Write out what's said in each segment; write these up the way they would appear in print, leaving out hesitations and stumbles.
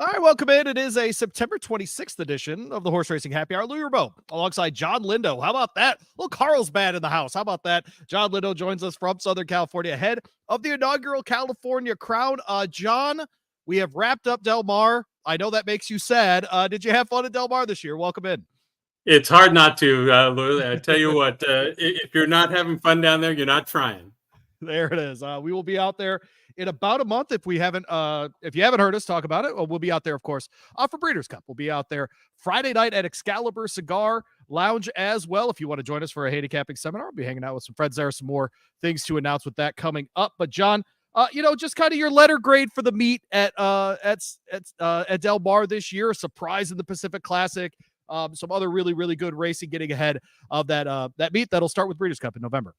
All right, welcome in. It is a September 26th edition of the Horse Racing Happy Hour. Louis Rabeau alongside Jon Lindo. How about that? Well, Carlsbad in the house. How about that? Jon Lindo joins us from Southern California ahead of the inaugural California Crown. John, we have wrapped up Del Mar. I know that makes you sad. Did you have fun at Del Mar this year? Welcome in. It's hard not to, Louis. I tell you what, if you're not having fun down there, you're not trying. There it is. We will be out there in about a month. If you haven't heard us talk about it, we'll be out there, of course, for Breeders' Cup. We'll be out there Friday night at Excalibur Cigar Lounge as well. If you want to join us for a handicapping seminar, we'll be hanging out with some friends there. Some more things to announce with that coming up. But John, just kind of your letter grade for the meet at Del Mar this year. A surprise in the Pacific Classic. Some other really, really good racing getting ahead of that meet that'll start with Breeders' Cup in November.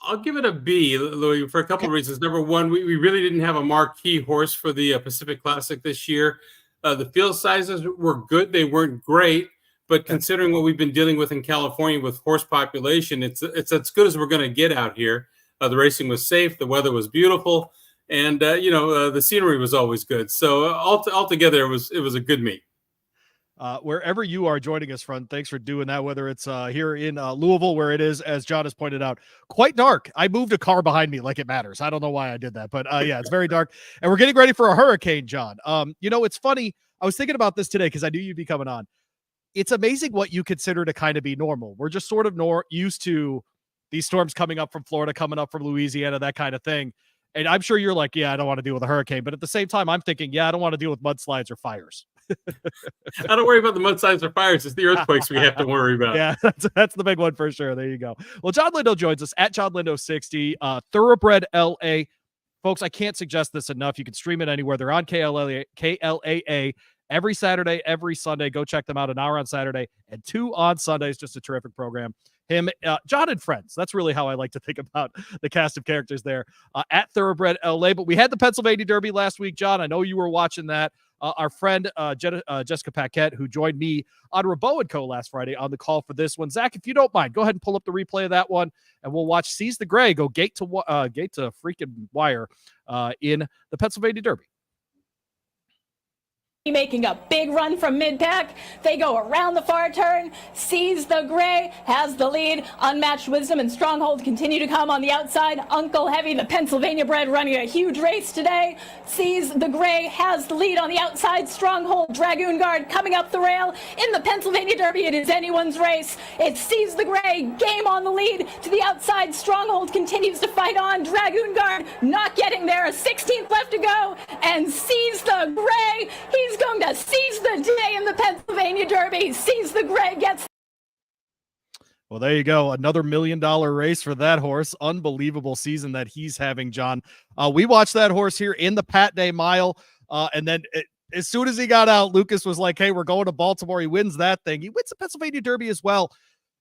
I'll give it a B, Louis, for a couple of reasons. Number one, we really didn't have a marquee horse for the Pacific Classic this year. The field sizes were good. They weren't great, but considering what we've been dealing with in California with horse population, it's as good as we're going to get out here. The racing was safe. The weather was beautiful. And, the scenery was always good. So altogether, it was a good meet. Wherever you are joining us from, thanks for doing that, whether it's here in Louisville, where it is, as John has pointed out, quite dark. I moved a car behind me like it matters. I don't know why I did that, but yeah, it's very dark. And we're getting ready for a hurricane, John. It's funny. I was thinking about this today because I knew you'd be coming on. It's amazing what you consider to kind of be normal. We're just sort of used to these storms coming up from Florida, coming up from Louisiana, that kind of thing. And I'm sure you're like, yeah, I don't want to deal with a hurricane. But at the same time, I'm thinking, yeah, I don't want to deal with mudslides or fires. I don't worry about the mudslides or fires. It's the earthquakes we have to worry about. Yeah, that's the big one for sure. There you go. Well, Jon Lindo joins us at Jon Lindo 60, Thoroughbred LA. Folks, I can't suggest this enough. You can stream it anywhere. They're on KLAA every Saturday, every Sunday. Go check them out. An hour on Saturday and 2 on Sundays. Just a terrific program. Him, John and friends. That's really how I like to think about the cast of characters there at Thoroughbred LA. But we had the Pennsylvania Derby last week, John. I know you were watching that. Our friend Jessica Paquette, who joined me on Rabeau & Co. last Friday on the call for this one. Zach, if you don't mind, go ahead and pull up the replay of that one, and we'll watch Seize the Gray go gate to freaking wire in the Pennsylvania Derby. Making a big run from mid-pack. They go around the far turn. Seize the Gray has the lead. Unmatched Wisdom and Stronghold continue to come on the outside. Uncle Heavy, the Pennsylvania bred, running a huge race today. Seize the Gray has the lead on the outside. Stronghold, Dragoon Guard coming up the rail. In the Pennsylvania Derby, it is anyone's race. It's Seize the Gray, game on the lead. To the outside, Stronghold continues to fight on. Dragoon Guard not getting there. A 16th left to go. And Seize the Gray, he's going to seize the day in the Pennsylvania Derby. Seize the Gray gets. Well, there you go. Another $1 million race for that horse. Unbelievable season that he's having, John. We watched that horse here in the Pat Day Mile. And then as soon as he got out, Lucas was like, hey, we're going to Baltimore. He wins that thing. He wins the Pennsylvania Derby as well.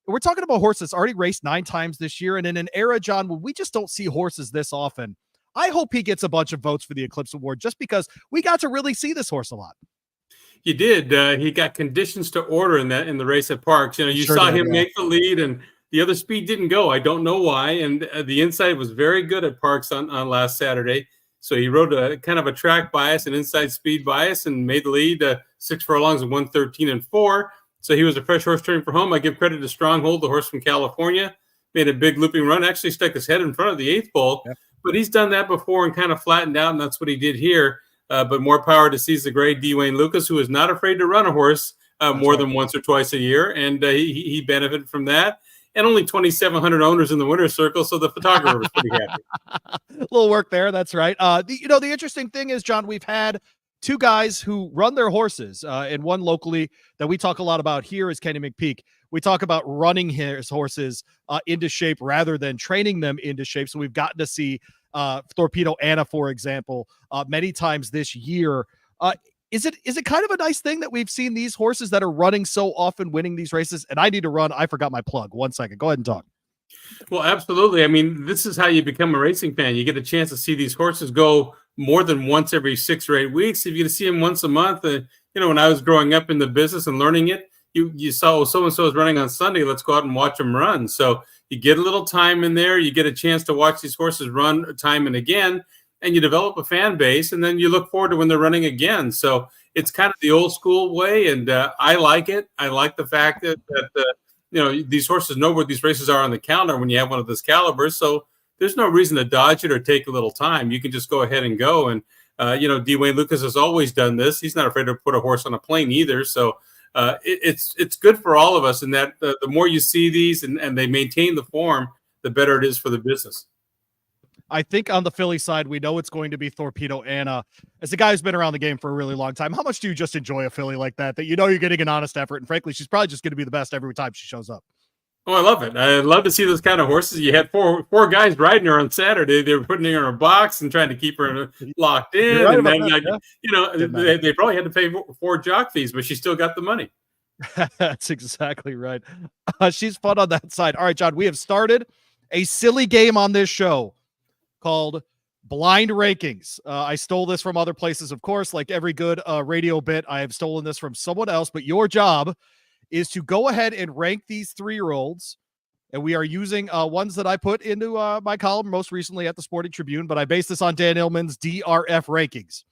We're talking about a horse that's already raced 9 times this year. And in an era, John, when we just don't see horses this often, I hope he gets a bunch of votes for the Eclipse Award just because we got to really see this horse a lot. He did. He got conditions to order in the race at Parks. You saw him make the lead, and the other speed didn't go. I don't know why. And the inside was very good at Parks on last Saturday. So he rode a kind of a track bias, an inside speed bias, and made the lead 6 furlongs and 1:13.4. So he was a fresh horse turning for home. I give credit to Stronghold, the horse from California. Made a big looping run, actually stuck his head in front of the 8th pole. Yep. But he's done that before and kind of flattened out, and that's what he did here. But more power to Seize the Gray, Dwayne Lucas, who is not afraid to run a horse more than once or twice a year, and he benefited from that. And only 2,700 owners in the winner's circle, so the photographer was pretty happy. A little work there, that's right. The interesting thing is, John, we've had 2 guys who run their horses, and one locally that we talk a lot about here is Kenny McPeak. We talk about running his horses into shape rather than training them into shape. So we've gotten to see Torpedo Anna, for example, many times this year. Is it kind of a nice thing that we've seen these horses that are running so often winning these races? And I need to run. I forgot my plug. 1 second. Go ahead and talk. Well, absolutely. I mean, this is how you become a racing fan. You get a chance to see these horses go more than once every 6 or 8 weeks. If you get to see them once a month, when I was growing up in the business and learning it, you saw so-and-so is running on Sunday. Let's go out and watch them run. So you get a little time in there. You get a chance to watch these horses run time and again, and you develop a fan base, and then you look forward to when they're running again. So it's kind of the old school way, and I like it. I like the fact that these horses know where these races are on the calendar when you have one of this caliber. So there's no reason to dodge it or take a little time. You can just go ahead and go. And D. Wayne Lucas has always done this. He's not afraid to put a horse on a plane either. So it's good for all of us. And that the more you see these and they maintain the form, the better it is for the business. I think on the Philly side, we know it's going to be Torpedo Anna. As a guy who's been around the game for a really long time, how much do you just enjoy a filly like that you know you're getting an honest effort? And frankly, she's probably just going to be the best every time she shows up. Oh, I love it. I love to see those kind of horses. You had four guys riding her on Saturday. They were putting her in a box and trying to keep her locked in. Right, and then, yeah. they probably had to pay 4 jock fees, but she still got the money. That's exactly right. She's fun on that side. All right, John, we have started a silly game on this show called Blind Rankings. I stole this from other places, of course, like every good radio bit. I have stolen this from someone else, but your job is to go ahead and rank these 3-year-olds. And we are using ones that I put into my column most recently at the Sporting Tribune, but I based this on Dan Illman's DRF rankings.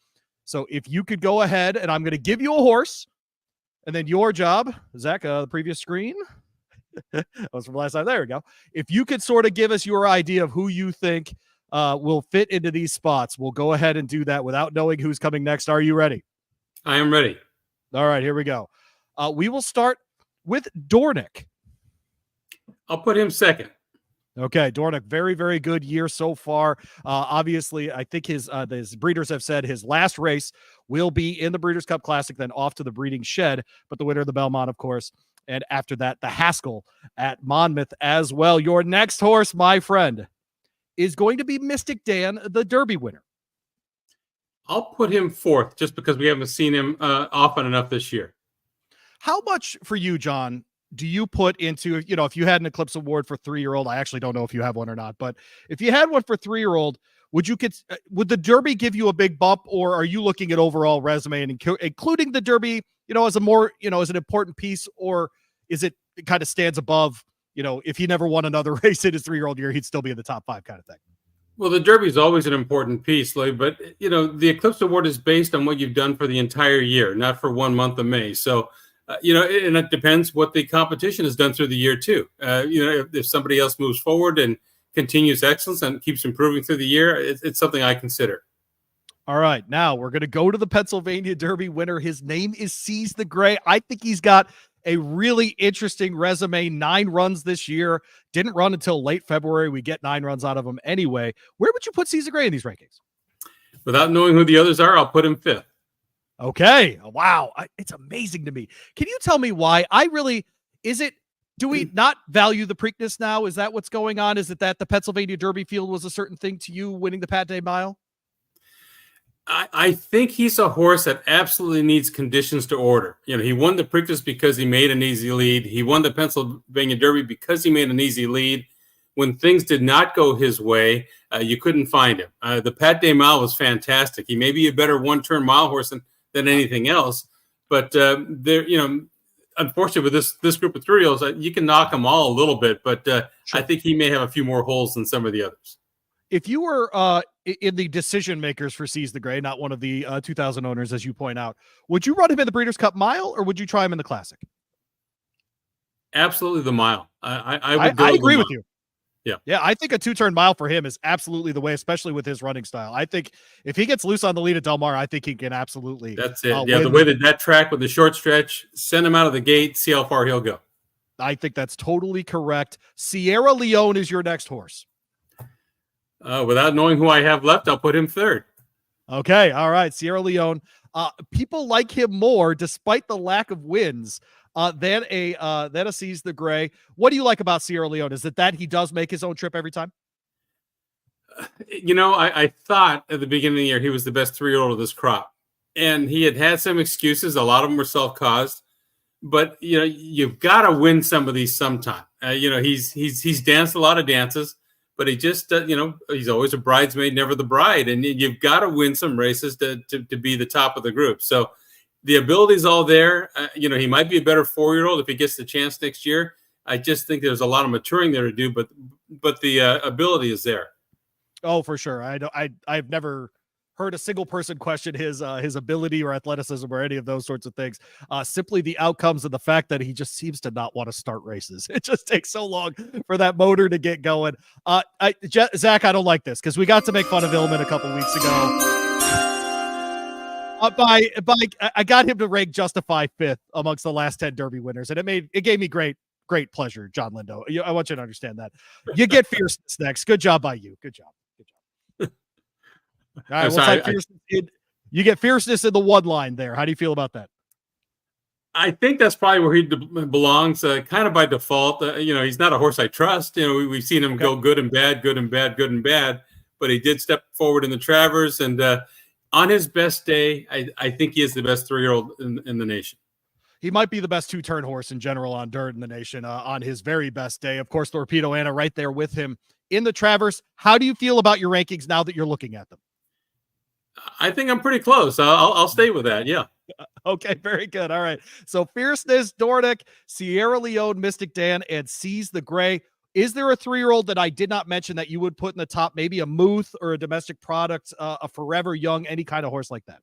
So if you could go ahead, and I'm going to give you a horse, and then your job, Zach, the previous screen, that was from last time. There we go. If you could sort of give us your idea of who you think will fit into these spots, we'll go ahead and do that without knowing who's coming next. Are you ready? I am ready. All right, here we go. We will start with Dornick. I'll put him second. Okay, Dornick, very, very good year so far. Obviously, I think his breeders have said his last race will be in the Breeders' Cup Classic, then off to the breeding shed, but the winner of the Belmont, of course, and after that, the Haskell at Monmouth as well. Your next horse, my friend, is going to be Mystic Dan, the Derby winner. I'll put him fourth just because we haven't seen him often enough this year. How much for you, John, do you put into, if you had an Eclipse Award for 3-year-old, I actually don't know if you have one or not, but if you had one for 3-year-old, would the Derby give you a big bump, or are you looking at overall resume and including the Derby, as a more, as an important piece, or is it kind of stands above, if he never won another race in his 3-year-old year, he'd still be in the top 5 kind of thing? Well, the Derby is always an important piece, Lee, but the Eclipse Award is based on what you've done for the entire year, not for 1 month of May. So, and it depends what the competition has done through the year too. If somebody else moves forward and continues excellence and keeps improving through the year, it's something I consider. All right, now we're going to go to the Pennsylvania Derby winner. His name is Seize the Gray. I think he's got a really interesting resume. 9 runs this year. Didn't run until late February. We get 9 runs out of him anyway. Where would you put Seize the Gray in these rankings? Without knowing who the others are, I'll put him 5th. Okay. Wow. It's amazing to me. Can you tell me why? Do we not value the Preakness now? Is that what's going on? Is it that the Pennsylvania Derby field was a certain thing to you winning the Pat Day Mile? I think he's a horse that absolutely needs conditions to order. He won the Preakness because he made an easy lead. He won the Pennsylvania Derby because he made an easy lead. When things did not go his way, you couldn't find him. The Pat Day Mile was fantastic. He may be a better one-turn mile horse than anything else, but unfortunately with this group of 3-year-olds, you can knock them all a little bit, but sure. I think he may have a few more holes than some of the others. If you were in the decision makers for Seize the Gray, not one of the 2,000 owners, as you point out, would you run him in the Breeders' Cup Mile, or would you try him in the Classic? Absolutely the Mile. I agree with you. Yeah, I think a 2-turn mile for him is absolutely the way, especially with his running style. I think if he gets loose on the lead at Del Mar, I think he can absolutely. That's it. The way that track with the short stretch, send him out of the gate, see how far he'll go. I think that's totally correct. Sierra Leone is your next horse. Without knowing who I have left, I'll put him 3rd. Okay, all right, Sierra Leone. People like him more, despite the lack of wins, than a Seize the Gray. What do you like about Sierra Leone? Is it that he does make his own trip every time? I thought at the beginning of the year he was the best 3-year-old of this crop, and he had some excuses. A lot of them were self-caused, but you've got to win some of these sometime. He's danced a lot of dances, but he just he's always a bridesmaid, never the bride, and you've got to win some races to be the top of the group. So the ability's all there. He might be a better 4-year-old if he gets the chance next year. I just think there's a lot of maturing there to do, but the ability is there. Oh, for sure. I've never heard a single person question his ability or athleticism or any of those sorts of things. Simply the outcomes and the fact that he just seems to not want to start races. It just takes so long for that motor to get going. Zach, I don't like this because we got to make fun of Illman a couple weeks ago. I got him to rank Justify 5th amongst the last 10 Derby winners, and it gave me great pleasure, Jon Lindo. I want you to understand that. You get fierceness next. Good job by you. Good job. All right, you get fierceness in the one line there. How do you feel about that? I think that's probably where he belongs, kind of by default. He's not a horse I trust. We've seen him go good and bad, good and bad, good and bad, but he did step forward in the Travers, and on his best day, I think he is the best 3-year-old in the nation. He might be the best 2-turn horse in general on dirt in the nation on his very best day. Of course, Torpedo Anna right there with him in the Travers. How do you feel about your rankings now that you're looking at them? I think I'm pretty close. I'll stay with that. Yeah. Okay, very good. All right. So Fierceness, Dornick, Sierra Leone, Mystic Dan, and Seize the Gray. Is there a 3-year-old that I did not mention that you would put in the top? Maybe a Muth or a domestic product, a Forever Young, any kind of horse like that?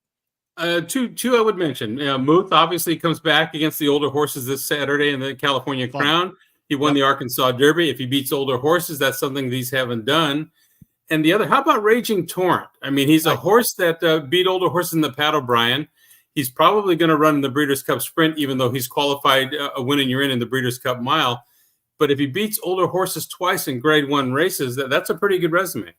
Two I would mention. Muth obviously comes back against the older horses this Saturday in the California Crown. He won the Arkansas Derby. If he beats older horses, that's something these haven't done. And the other, how about Raging Torrent? I mean, he's a horse that beat older horses in the Pat O'Brien. He's probably going to run in the Breeders' Cup Sprint, even though he's qualified a win and you're in the Breeders' Cup Mile. But if he beats older horses twice in Grade 1 races, that's a pretty good resume.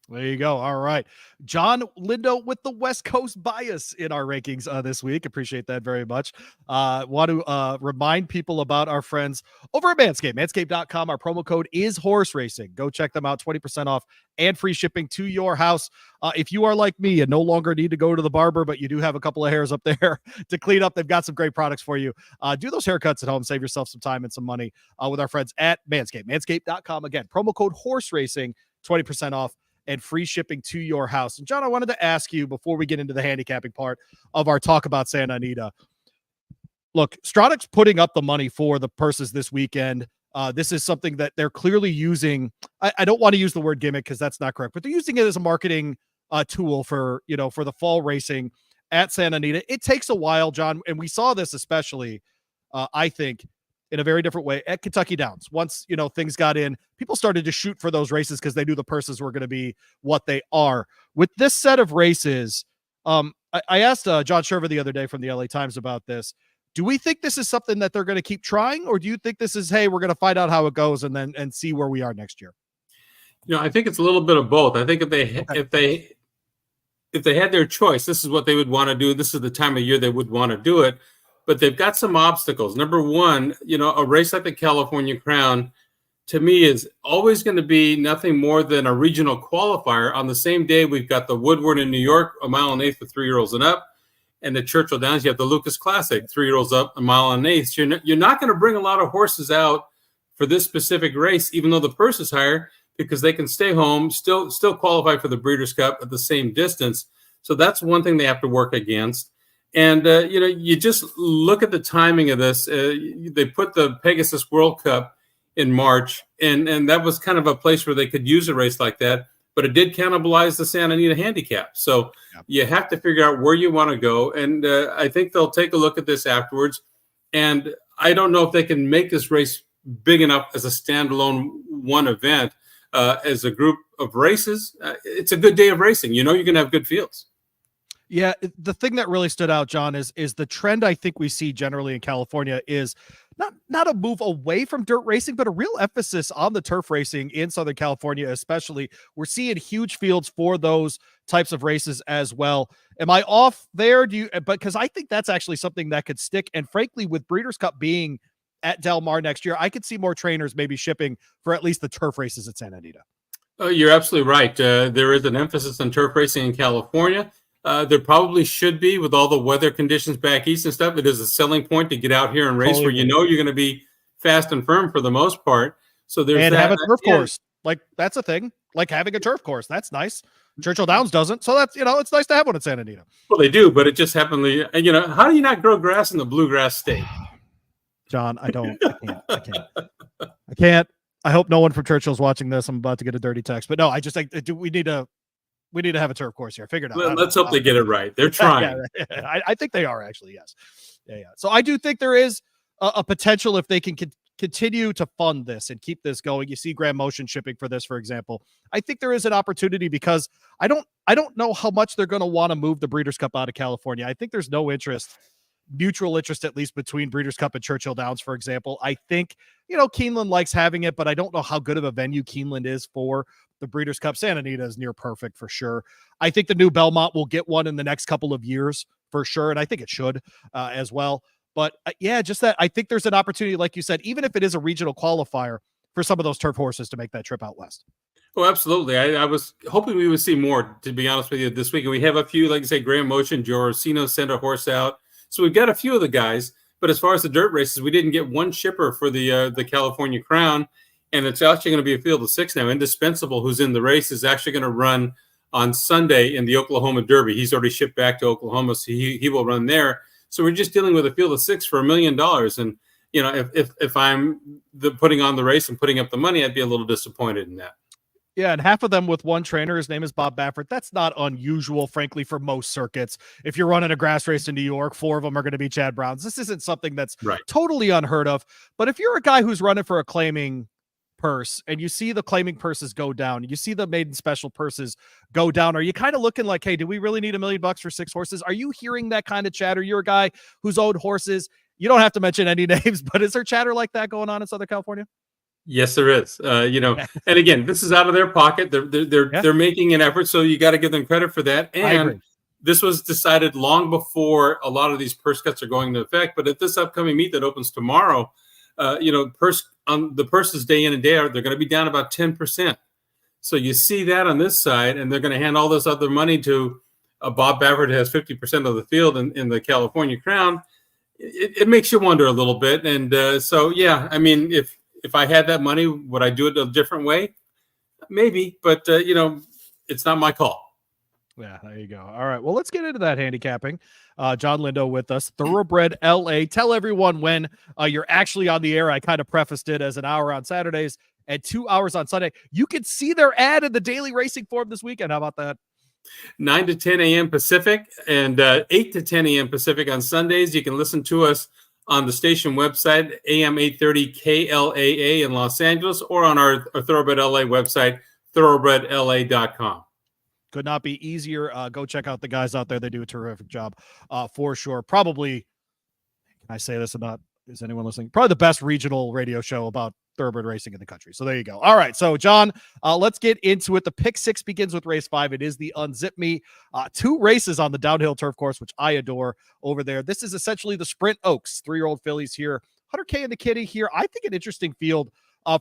There you go. All right. Jon Lindo with the West Coast bias in our rankings this week. Appreciate that very much. Want to remind people about our friends over at Manscaped. Manscaped.com. Our promo code is horse racing. Go check them out. 20% off and free shipping to your house. If you are like me and no longer need to go to the barber, but you do have a couple of hairs up there to clean up, they've got some great products for you. Do those haircuts at home. Save yourself some time and some money with our friends at Manscaped. Manscaped.com. Again, promo code horse racing, 20% off and free shipping to your house. And John, I wanted to ask you before we get into the handicapping part of our talk about Santa Anita. Look, Stradic's putting up the money for the purses this weekend. This is something that they're clearly using. I don't want to use the word gimmick because that's not correct, but they're using it as a marketing tool for the fall racing at Santa Anita. It takes a while, John, and we saw this especially, I think, in a very different way at Kentucky Downs. Once, things got in, people started to shoot for those races because they knew the purses were going to be what they are. With this set of races, I asked John Sherva the other day from the LA Times about this. Do we think this is something that they're going to keep trying, or do you think this is, hey, we're going to find out how it goes and see where we are next year? I think it's a little bit of both. I think if they had their choice, this is what they would want to do. This is the time of year they would want to do it. But they've got some obstacles. Number one, a race like the California Crown, to me, is always going to be nothing more than a regional qualifier. On the same day, we've got the Woodward in New York, 1.8 miles for 3-year-olds and up. And the Churchill Downs, you have the Lucas Classic, 3-year-olds up, 1.8 miles. So you're not going to bring a lot of horses out for this specific race, even though the purse is higher, because they can stay home, still qualify for the Breeders' Cup at the same distance. So that's one thing they have to work against. And, you just look at the timing of this. They put the Pegasus World Cup in March, and that was kind of a place where they could use a race like that, but it did cannibalize the Santa Anita handicap. So you have to figure out where you want to go. And I think they'll take a look at this afterwards. And I don't know if they can make this race big enough as a standalone one event. As a group of races, it's a good day of racing. You're going to have good fields. Yeah, the thing that really stood out, John, is the trend I think we see generally in California is not a move away from dirt racing, but a real emphasis on the turf racing in Southern California, especially. We're seeing huge fields for those types of races as well. Am I off there? Because I think that's actually something that could stick. And frankly, with Breeders' Cup being at Del Mar next year, I could see more trainers maybe shipping for at least the turf races at Santa Anita. Oh, you're absolutely right. There is an emphasis on turf racing in California. There probably should be, with all the weather conditions back east and stuff. It is a selling point to get out here and race where you're going to be fast and firm for the most part. So there's and have a turf course. Like that's a thing. Like having a turf course. That's nice. Churchill Downs doesn't. So that's, it's nice to have one at Santa Anita. Well, they do, but it just happened to, how do you not grow grass in the bluegrass state? John, I can't. I hope no one from Churchill's watching this. I'm about to get a dirty text, but no, we need to we need to have a turf course here. Figure it out. Let's hope they get it right. They're trying. I think they are actually. Yes. Yeah. So I do think there is a potential if they can continue to fund this and keep this going. You see Grand Motion shipping for this, for example. I think there is an opportunity because I don't know how much they're going to want to move the Breeders' Cup out of California. I think there's no mutual interest, at least between Breeders' Cup and Churchill Downs, for example. I think, Keeneland likes having it, but I don't know how good of a venue Keeneland is for the Breeders' Cup. Santa Anita is near perfect for sure. I think the new Belmont will get one in the next couple of years for sure, and I think it should as well. But just that I think there's an opportunity, like you said, even if it is a regional qualifier, for some of those turf horses to make that trip out west. Oh, absolutely. I was hoping we would see more, to be honest with you, this week. And we have a few, like you say, Grand Motion, Joe Orsino sent a horse out. So we've got a few of the guys. But as far as the dirt races, we didn't get one shipper for the California Crown. And it's actually going to be a field of 6 now. Indispensable, who's in the race, is actually going to run on Sunday in the Oklahoma Derby. He's already shipped back to Oklahoma, so he will run there. So we're just dealing with a field of 6 for $1 million. And, if I'm putting on the race and putting up the money, I'd be a little disappointed in that. Yeah, and half of them with one trainer. His name is Bob Baffert. That's not unusual, frankly, for most circuits. If you're running a grass race in New York, 4 of them are going to be Chad Browns. This isn't something that's totally unheard of. But if you're a guy who's running for a claiming purse and you see the claiming purses go down, you see the maiden special purses go down, are you kind of looking like, hey, do we really need $1 million for 6 horses? Are you hearing that kind of chatter? You're a guy who's owned horses. You don't have to mention any names, but is there chatter like that going on in Southern California? Yes, there is. And again, this is out of their pocket. They're making an effort, so you got to give them credit for that. And this was decided long before a lot of these purse cuts are going into effect. But at this upcoming meet that opens tomorrow, the purses day in and day out, they're going to be down about 10%. So you see that on this side, and they're going to hand all this other money to Bob Baffert, who has 50% of the field in the California Crown. It makes you wonder a little bit. And if I had that money, would I do it a different way? Maybe, but it's not my call. Yeah, there you go. All right. Well, let's get into that handicapping. Jon Lindo with us, Thoroughbred LA. Tell everyone when you're actually on the air. I kind of prefaced it as an hour on Saturdays and 2 hours on Sunday. You can see their ad in the Daily Racing Form this weekend. How about that? 9 to 10 a.m. Pacific and 8 to 10 a.m. Pacific on Sundays. You can listen to us on the station website, AM 830 KLAA in Los Angeles, or on our Thoroughbred LA website, thoroughbredla.com. Could not be easier. Go check out the guys out there. They do a terrific job for sure. Probably, can I say this or not? Is anyone listening? Probably the best regional radio show about thoroughbred racing in the country. So there you go. All right. So John, let's get into it. The pick 6 begins with race 5. It is the Unzip Me. 2 races on the downhill turf course, which I adore over there. This is essentially the Sprint Oaks, 3-year-old fillies here. 100K in the kitty here. I think an interesting field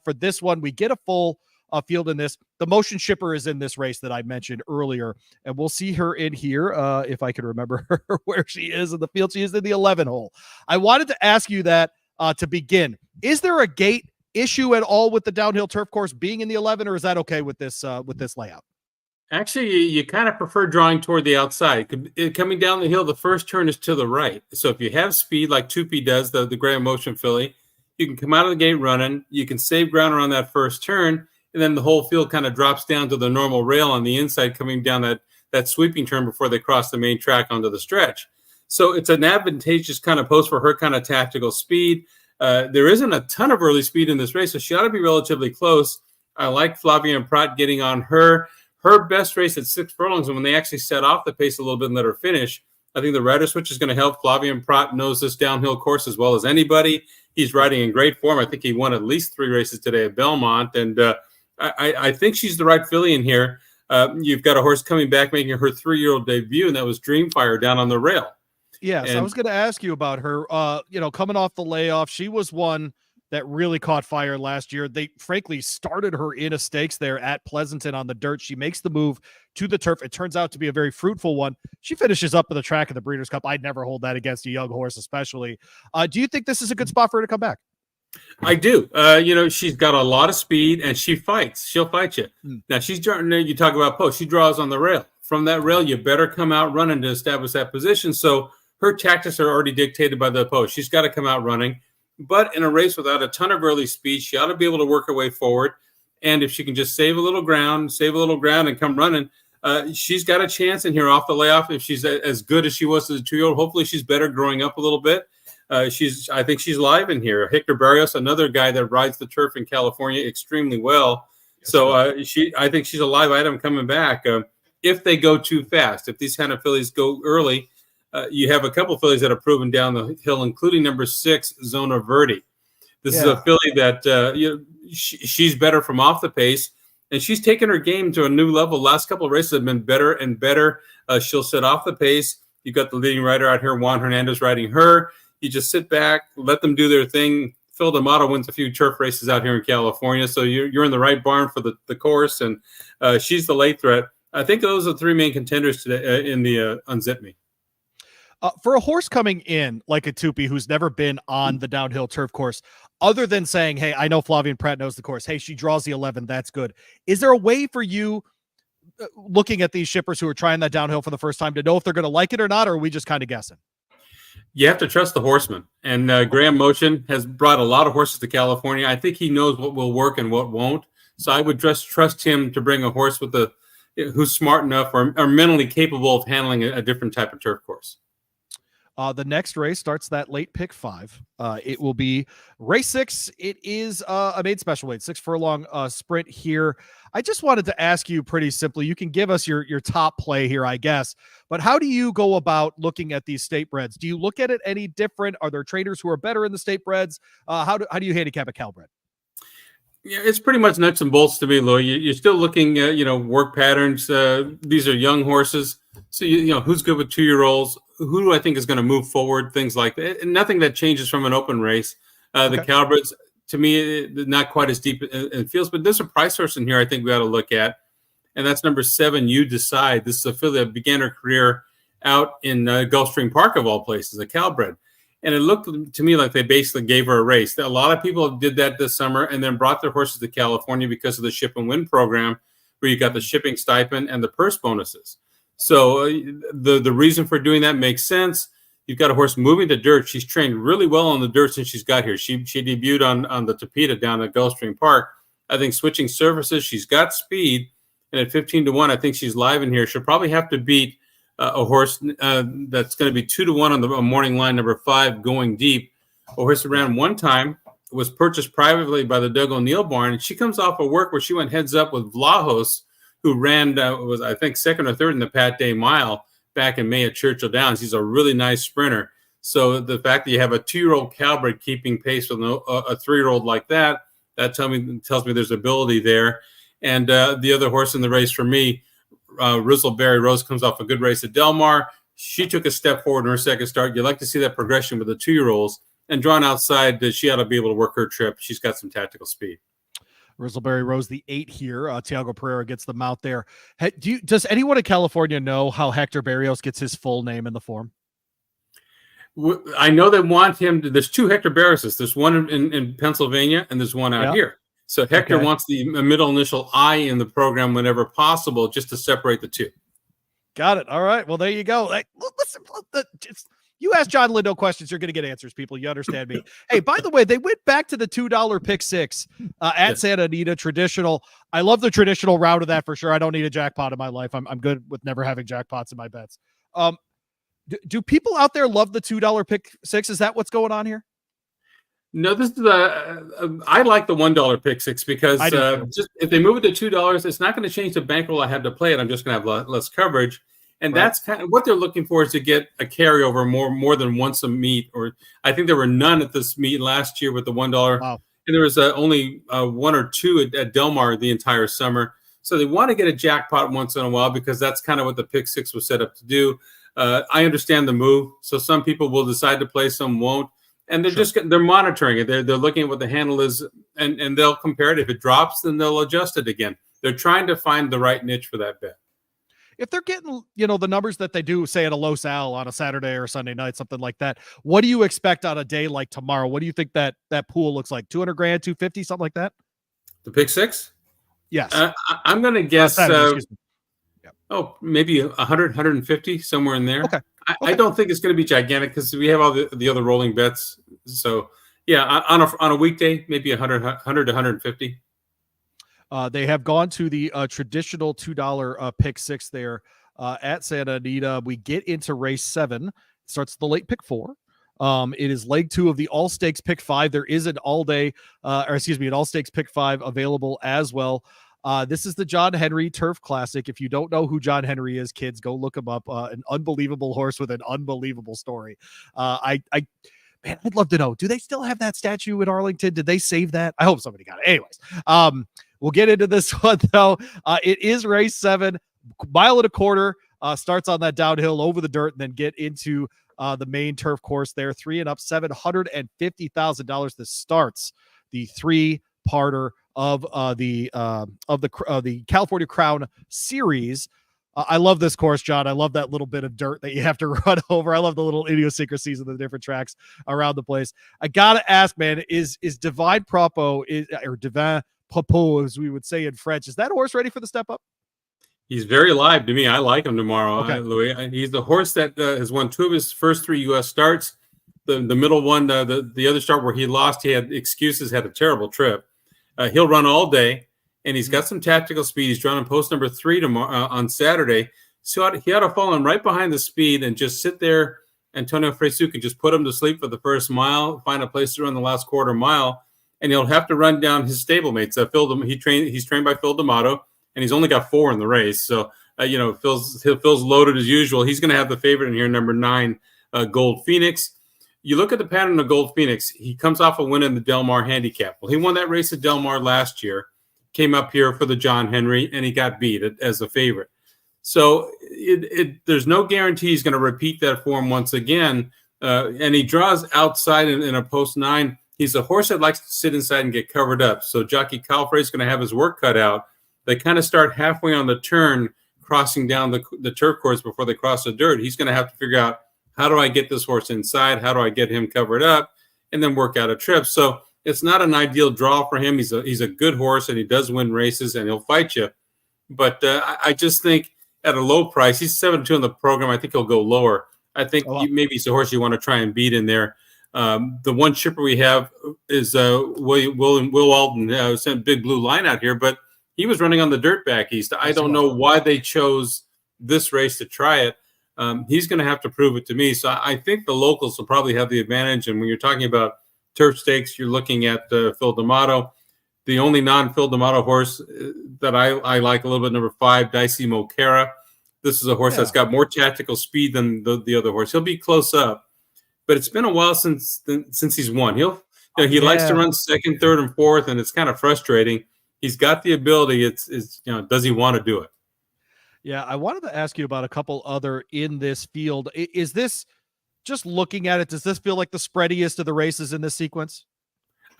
for this one. We get a full field in this. The Motion Shipper is in this race that I mentioned earlier, and we'll see her in here if I can remember where she is in the field. She is in the 11 hole. I wanted to ask you that to begin. Is there a gate issue at all with the downhill turf course being in the 11, or is that okay with this layout? Actually, you kind of prefer drawing toward the outside. Coming down the hill, the first turn is to the right. So if you have speed like Tupi does, the Grand Motion filly, you can come out of the gate running. You can save ground around that first turn, and then the whole field kind of drops down to the normal rail on the inside, coming down that sweeping turn before they cross the main track onto the stretch. So it's an advantageous kind of post for her kind of tactical speed. There isn't a ton of early speed in this race, so she ought to be relatively close. I like Flavien Prat getting on her. Her best race at 6 furlongs, and when they actually set off the pace a little bit and let her finish, I think the rider switch is going to help. Flavien Prat knows this downhill course as well as anybody. He's riding in great form. I think he won at least 3 races today at Belmont, and I think she's the right filly in here. You've got a horse coming back making her 3-year-old debut, and that was Dreamfire down on the rail. Yes, I was going to ask you about her. Coming off the layoff, she was one that really caught fire last year. They frankly started her in a stakes there at Pleasanton on the dirt. She makes the move to the turf. It turns out to be a very fruitful one. She finishes up in the track of the Breeders' Cup. I'd never hold that against a young horse, especially. Do you think this is a good spot for her to come back? I do. She's got a lot of speed and she fights. She'll fight you. Now you talk about post. She draws on the rail. From that rail, you better come out running to establish that position. So her tactics are already dictated by the post. She's got to come out running. But in a race without a ton of early speed, she ought to be able to work her way forward. And if she can just save a little ground and come running, She's got a chance in here off the layoff if she's as good as she was as a 2-year-old. Hopefully she's better growing up a little bit. I think she's live in here. Hector Barrios, another guy that rides the turf in California extremely well. Yes, so I think she's a live item coming back. If they go too fast, if these kind of fillies go early, you have a couple fillies that are proven down the hill, including number 6, Zona Verde. This is a filly that she's better from off the pace, and she's taken her game to a new level. Last couple of races have been better and better. She'll set off the pace. You've got the leading rider out here, Juan Hernandez, riding her. You just sit back, let them do their thing. Phil D'Amato wins a few turf races out here in California, so you're in the right barn for the course, and she's the late threat. I think those are the 3 main contenders today in the Unzip Me. For a horse coming in like a Tupi who's never been on the downhill turf course, other than saying, hey, I know Flavian Pratt knows the course. Hey, she draws the 11. That's good. Is there a way for you, looking at these shippers who are trying that downhill for the first time, to know if they're going to like it or not, or are we just kind of guessing? You have to trust the horseman. And Graham Motion has brought a lot of horses to California. I think he knows what will work and what won't. So I would just trust him to bring a horse who's smart enough or mentally capable of handling a different type of turf course. The next race starts that late pick 5. It will be race 6. It is a made special weight, 6 furlong sprint here. I just wanted to ask you pretty simply, you can give us your top play here, I guess, but how do you go about looking at these state breds? Do you look at it any different? Are there trainers who are better in the state breds? How do you handicap a Calbred? Yeah, it's pretty much nuts and bolts to me, Louis. You're still looking at, work patterns. These are young horses. So, who's good with 2-year-olds? Who do I think is going to move forward? Things like that. And nothing that changes from an open race. The Calbreds, to me, not quite as deep it feels, but there's a price horse in here I think we ought to look at. And that's number 7, You Decide. This is a filly that began her career out in Gulfstream Park, of all places, a Calbred. And it looked to me like they basically gave her a race. A lot of people did that this summer and then brought their horses to California because of the ship and win program, where you got the shipping stipend and the purse bonuses. So the reason for doing that makes sense. You've got a horse moving to dirt. She's trained really well on the dirt since she's got here. She debuted on the Tapeta down at Gulfstream Park. I think switching surfaces, she's got speed. And at 15-1, I think she's live in here. She'll probably have to beat a horse that's going to be 2-1 on the morning line, number 5, Going Deep. A horse that ran one time, was purchased privately by the Doug O'Neill barn. And she comes off a work where she went heads up with Vlahos, who ran, was I think 2nd or 3rd in the Pat Day Mile back in May at Churchill Downs. He's a really nice sprinter. So the fact that you have a 2-year-old Calbred keeping pace with a 3-year-old like that tells me there's ability there. And the other horse in the race for me, Rizzleberry Rose, comes off a good race at Del Mar. She took a step forward in her second start. You like to see that progression with the 2-year-olds. And drawn outside, she ought to be able to work her trip. She's got some tactical speed. Rizzleberry Rose, the 8 here. Thiago Pereira gets them out there. Does anyone in California know how Hector Barrios gets his full name in the form? I know they want him to. There's 2 Hector Barrioses. There's one in Pennsylvania, and there's one out here. So Hector wants the middle initial I in the program whenever possible, just to separate the 2. Got it. All right. Well, there you go. Listen, you ask Jon Lindo questions, you're going to get answers, people. You understand me. Hey, by the way, they went back to the $2 pick 6 at Santa Anita traditional. I love the traditional route of that for sure. I don't need a jackpot in my life. I'm good with never having jackpots in my bets. Do people out there love the $2 pick 6? Is that what's going on here? No, this is I like the $1 pick 6 because just if they move it to $2, it's not going to change the bankroll I have to play it. I'm just going to have less coverage. And that's kind of what they're looking for, is to get a carryover more than once a meet. Or I think there were none at this meet last year with the $1. Wow. And there was only 1 or 2 at Del Mar the entire summer. So they want to get a jackpot once in a while because that's kind of what the pick 6 was set up to do. I understand the move. So some people will decide to play, some won't. And they're they're monitoring it. They're looking at what the handle is, and they'll compare it. If it drops, then they'll adjust it again. They're trying to find the right niche for that bet. If they're getting, the numbers that they do, say at a Los Al on a Saturday or Sunday night, something like that, what do you expect on a day like tomorrow? What do you think that pool looks like? 200 grand, 250, something like that? The pick 6? Yes. I'm going to guess, maybe 100, 150, somewhere in there. Okay. I don't think it's going to be gigantic because we have all the other rolling bets. So, yeah, on a weekday, maybe 100 to 150. They have gone to the traditional $2 pick 6 there at Santa Anita. We get into race 7. Starts the late pick 4. It is leg 2 of the all stakes pick 5. There is an an all stakes pick 5 available as well. This is the John Henry Turf Classic. If you don't know who John Henry is, kids, go look him up. An unbelievable horse with an unbelievable story. Man, I'd love to know. Do they still have that statue in Arlington? Did they save that? I hope somebody got it. Anyways, we'll get into this one though. It is race 7, mile and a quarter. Starts on that downhill over the dirt and then get into the main turf course there. 3 and up, $750,000. This starts the 3-parter of the California Crown Series. I love this course, John. I love that little bit of dirt that you have to run over. I love the little idiosyncrasies of the different tracks around the place. I gotta ask, man, is Divine Propos or Divin Propos, as we would say in French, is that horse ready for the step up? He's very live to me. I like him tomorrow, okay. Louis. He's the horse that has won 2 of his first 3 U.S. starts. The middle one, the other start where he lost, he had excuses, had a terrible trip. He'll run all day, and he's got some tactical speed. He's drawn in post number 3 tomorrow on Saturday. So he ought to fall in right behind the speed and just sit there. Antonio Fresu can just put him to sleep for the first mile, find a place to run the last quarter mile, and he'll have to run down his stablemates. He's trained by Phil D'Amato, and he's only got 4 in the race. So, Phil's loaded as usual. He's going to have the favorite in here, number 9, Gold Phoenix. You look at the pattern of Gold Phoenix. He comes off a win in the Del Mar Handicap. Well, he won that race at Del Mar last year, came up here for the John Henry, and he got beat as a favorite. So there's no guarantee he's going to repeat that form once again. And he draws outside in a post 9. He's a horse that likes to sit inside and get covered up. So jockey Calfrey is going to have his work cut out. They kind of start halfway on the turn, crossing down the turf course before they cross the dirt. He's going to have to figure out, how do I get this horse inside? How do I get him covered up? And then work out a trip. So it's not an ideal draw for him. He's a good horse, and he does win races, and he'll fight you. But I just think at a low price, he's 7-2 in the program. I think he'll go lower. I think maybe he's a horse you want to try and beat in there. The one shipper we have is Will Alden. Sent Big Blue Line out here, but he was running on the dirt back east. I don't know why they chose this race to try it. He's going to have to prove it to me. So I think the locals will probably have the advantage. And when you're talking about turf stakes, you're looking at Phil D'Amato. The only non-Phil D'Amato horse that I like a little bit, number 5, Dicey Mocara. This is a horse that's got more tactical speed than the other horse. He'll be close up, but it's been a while since he's won. He likes to run 2nd, 3rd, and 4th, and it's kind of frustrating. He's got the ability. Does he want to do it? Yeah, I wanted to ask you about a couple other in this field. Is this, just looking at it, does this feel like the spreadiest of the races in this sequence?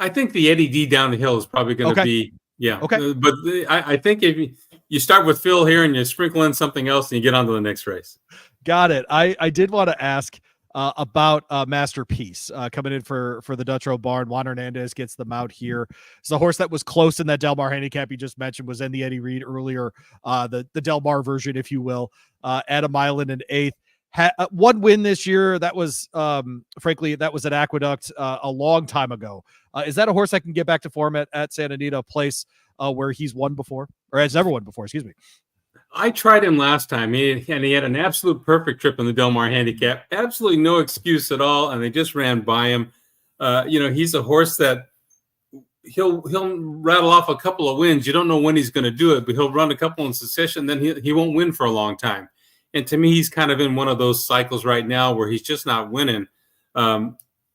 I think the Eddie D down the hill is probably going to be, Okay. But I think if you start with Phil here and you sprinkle in something else and you get on to the next race. Got it. I did want to ask about Masterpiece coming in for the Dutro Barn. Juan Hernandez gets them out here. It's a horse that was close in that Del Mar handicap you just mentioned, was in the Eddie Reed earlier, the Del Mar version, if you will, at a mile and an eighth. One win this year. That was, frankly, that was at Aqueduct a long time ago. Is that a horse that can get back to form at Santa Anita, a place where he's won before, or has never won before? Excuse me. I tried him last time, and he had an absolute perfect trip in the Del Mar handicap. Absolutely no excuse at all, and they just ran by him. He's a horse that he'll rattle off a couple of wins. You don't know when he's going to do it, but he'll run a couple in succession, then he won't win for a long time. And to me, he's kind of in one of those cycles right now where he's just not winning.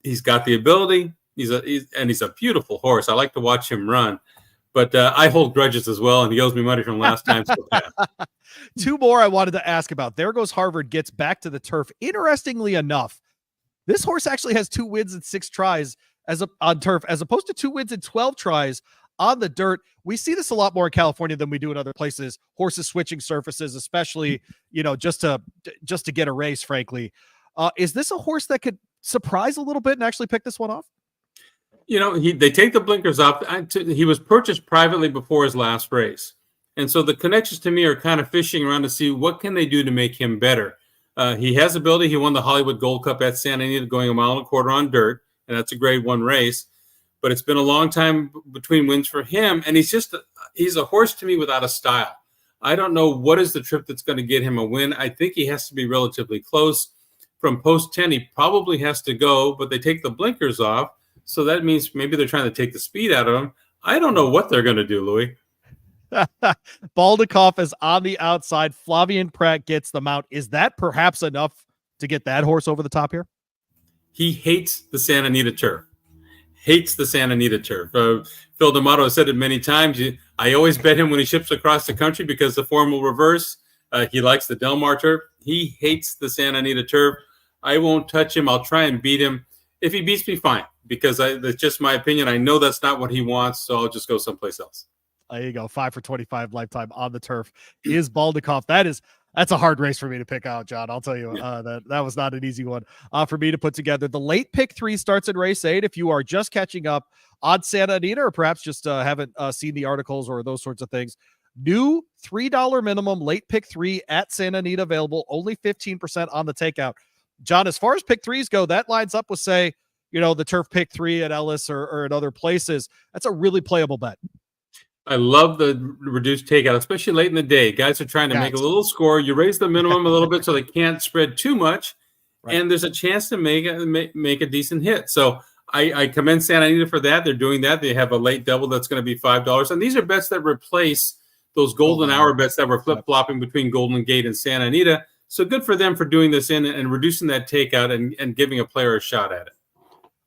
He's got the ability. He's a beautiful horse. I like to watch him run. But I hold grudges as well, and he owes me money from last time. So Two more I wanted to ask about. There Goes Harvard gets back to the turf. Interestingly enough, this horse actually has 2 wins in 6 tries on turf, as opposed to 2 wins in 12 tries on the dirt. We see this a lot more in California than we do in other places. Horses switching surfaces, especially, just to get a race, frankly. Is this a horse that could surprise a little bit and actually pick this one off? They take the blinkers off. He was purchased privately before his last race. And so the connections to me are kind of fishing around to see what can they do to make him better. He has ability. He won the Hollywood Gold Cup at Santa Anita going a mile and a quarter on dirt, and that's a grade 1 race. But it's been a long time between wins for him, and he's just he's a horse to me without a style. I don't know what is the trip that's going to get him a win. I think he has to be relatively close. From post 10, he probably has to go, but they take the blinkers off. So that means maybe they're trying to take the speed out of him. I don't know what they're going to do, Louis. Baldikoff is on the outside. Flavien Prat gets the mount. Is that perhaps enough to get that horse over the top here? He hates the Santa Anita turf. Hates the Santa Anita turf. Phil D'Amato has said it many times. I always bet him when he ships across the country because the form will reverse. He likes the Del Mar turf. He hates the Santa Anita turf. I won't touch him. I'll try and beat him. If he beats me, fine, because that's just my opinion. I know that's not what he wants, so I'll just go someplace else. There you go. 5 for 25 lifetime on the turf is Baldikoff. That's a hard race for me to pick out, John. I'll tell you that was not an easy one for me to put together. The late pick 3 starts in race 8. If you are just catching up on Santa Anita, or perhaps just haven't seen the articles or those sorts of things, new $3 minimum late pick 3 at Santa Anita available, only 15% on the takeout. John, as far as pick 3s go, that lines up with, say, the turf pick 3 at Ellis or at other places. That's a really playable bet. I love the reduced takeout, especially late in the day. Guys are trying to make a little score. You raise the minimum a little bit so they can't spread too much, and there's a chance to make a decent hit. So I commend Santa Anita for that. They're doing that. They have a late double that's going to be $5, and these are bets that replace those golden hour bets that were flip-flopping between Golden Gate and Santa Anita. So good for them for doing this and reducing that takeout and giving a player a shot at it.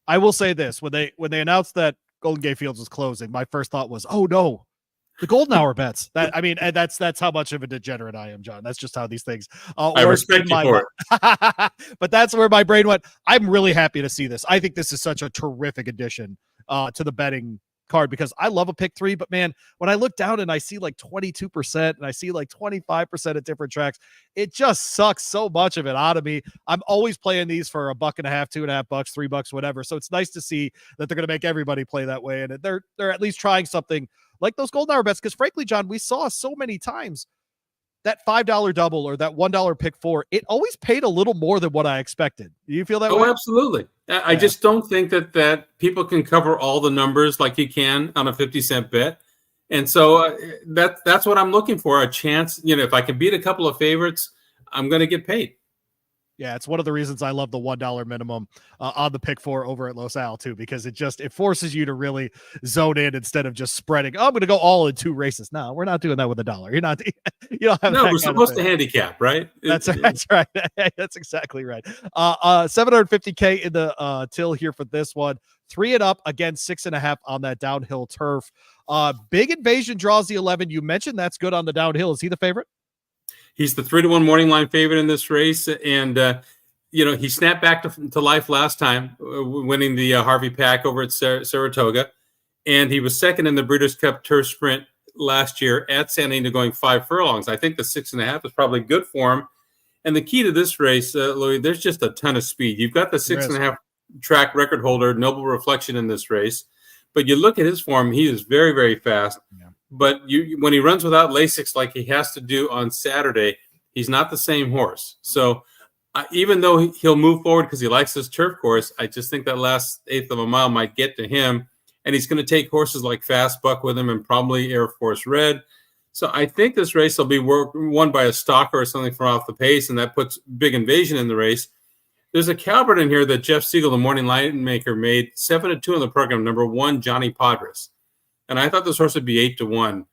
I will say this: when they announced that Golden Gate Fields was closing, my first thought was, oh no, the golden hour bets. And that's how much of a degenerate I am, John. That's just how these things I respect you for it. But that's where my brain went. I'm really happy to see this. I think this is such a terrific addition to the betting card, because I love a pick 3, but man, when I look down and I see like 22% and I see like 25% at different tracks, it just sucks so much of it out of me. I'm always playing these for $1.50, $2.50, $3, whatever. So it's nice to see that they're going to make everybody play that way, and they're at least trying something like those golden hour bets. Because frankly, John, we saw so many times that $5 double or that $1 pick 4, it always paid a little more than what I expected. Do you feel that way? Oh, absolutely. I just don't think that people can cover all the numbers like you can on a 50-cent bet. And so that's what I'm looking for, a chance. If I can beat a couple of favorites, I'm going to get paid. Yeah, it's one of the reasons I love the $1 minimum on the pick 4 over at Los Al too, because it forces you to really zone in instead of just spreading. Oh, I'm going to go all in 2 races. No, we're not doing that with $1. You're not. You don't have. No, we're supposed to handicap, right? That's right. That's exactly right. 750K in the till here for this one. 3 and up, again 6.5 on that downhill turf. Big Invasion draws the 11. You mentioned that's good on the downhill. Is he the favorite? He's the 3-1 morning line favorite in this race, and he snapped back to life last time, winning the Harvey Pack over at Saratoga, and he was second in the Breeders' Cup Turf Sprint last year at Santa Anita, going 5 furlongs. I think the 6.5 is probably good for him. And the key to this race, Louis, there's just a ton of speed. You've got the 6.5 track record holder, Noble Reflection, in this race, but you look at his form; he is very, very fast. Yeah. But when he runs without Lasix like he has to do on Saturday, he's not the same horse. So even though he'll move forward because he likes this turf course, I just think that last eighth of a mile might get to him. And he's going to take horses like Fast Buck with him and probably Air Force Red. So I think this race will be won by a stalker or something from off the pace, and that puts Big Invasion in the race. There's a Calvert in here that Jeff Siegel, the morning line maker, made 7-2 in the program. Number 1, Johnny Padres. And I thought this horse would be 8-1.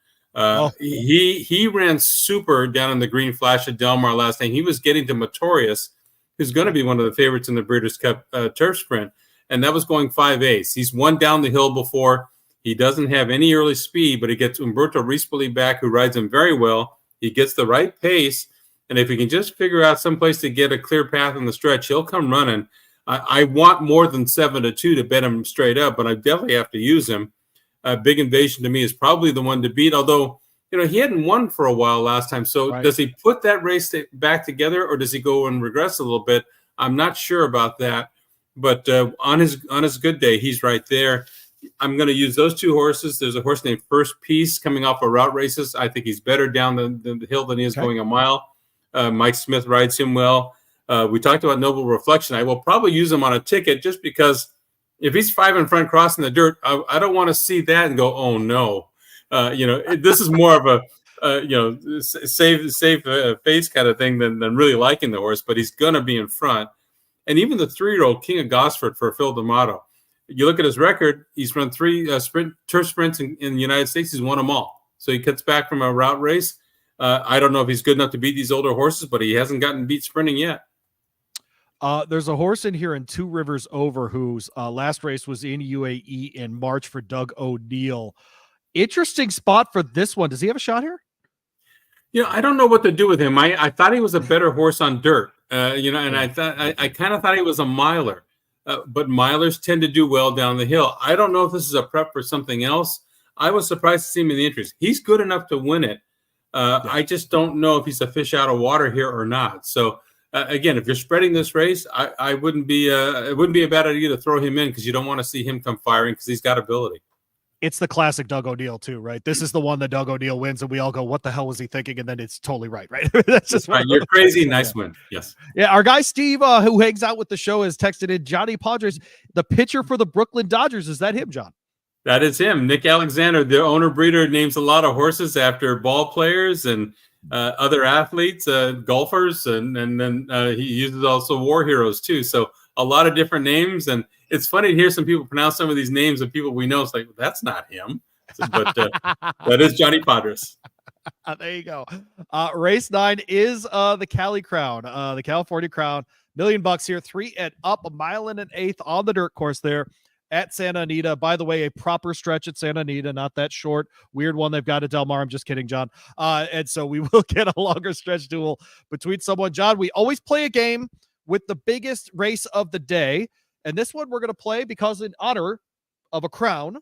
He ran super down in the Green Flash at Del Mar last night. He was getting to Motorius, who's going to be one of the favorites in the Breeders' Cup Turf Sprint, and that was going 5/8. He's won down the hill before. He doesn't have any early speed, but he gets Umberto Rispoli back, who rides him very well. He gets the right pace, and if he can just figure out some place to get a clear path in the stretch, he'll come running. I want more than 7-2 to bet him straight up, but I definitely have to use him. Big Invasion to me is probably the one to beat, although he hadn't won for a while last time. So Does he put that race back together, or does he go and regress a little bit? I'm not sure about that, but on his good day, he's right there. I'm going to use those 2 horses. There's a horse named First Peace coming off of route races. I think he's better down the hill than he is going a mile. Mike Smith rides him well. We talked about Noble Reflection. I will probably use him on a ticket just because if he's 5 in front crossing the dirt, I don't want to see that and go, oh, no. This is more of a save face kind of thing than really liking the horse. But he's going to be in front. And even the 3-year-old King of Gosford for Phil D'Amato, you look at his record, he's run 3 turf sprints in the United States. He's won them all. So he cuts back from a route race. I don't know if he's good enough to beat these older horses, but he hasn't gotten beat sprinting yet. There's a horse in here in Two Rivers Over whose last race was in UAE in March for Doug O'Neill. Interesting spot for this one. Does he have a shot here? I don't know what to do with him. I thought he was a better horse on dirt. And I kind of thought he was a miler, but milers tend to do well down the hill. I don't know if this is a prep for something else. I was surprised to see him in the interest. He's good enough to win it. I just don't know if he's a fish out of water here or not. So again, if you're spreading this race, it wouldn't be a bad idea to throw him in because you don't want to see him come firing because he's got ability. It's the classic Doug O'Neill too, right? This is the one that Doug O'Neill wins, and we all go, "What the hell was he thinking?" And then it's totally right? That's just right. You're crazy. Nice win. Yes. Yeah. Our guy Steve, who hangs out with the show, has texted in Johnny Padres, the pitcher for the Brooklyn Dodgers. Is that him, John? That is him. Nick Alexander, the owner breeder, names a lot of horses after ball players and other athletes, golfers, and then he uses also war heroes too. So a lot of different names, and it's funny to hear some people pronounce some of these names of people we know. It's like, that's not him. But that is Johnny Padres. There you go. Race 9 is the Cali Crown, the California Crown. $1 million here, 3 and up, 1 1/8 on the dirt course there at Santa Anita. By the way, a proper stretch at Santa Anita, not that short, weird one they've got at Del Mar. I'm just kidding, John. And so we will get a longer stretch duel between someone. John, we always play a game with the biggest race of the day. And this one we're going to play because in honor of a crown,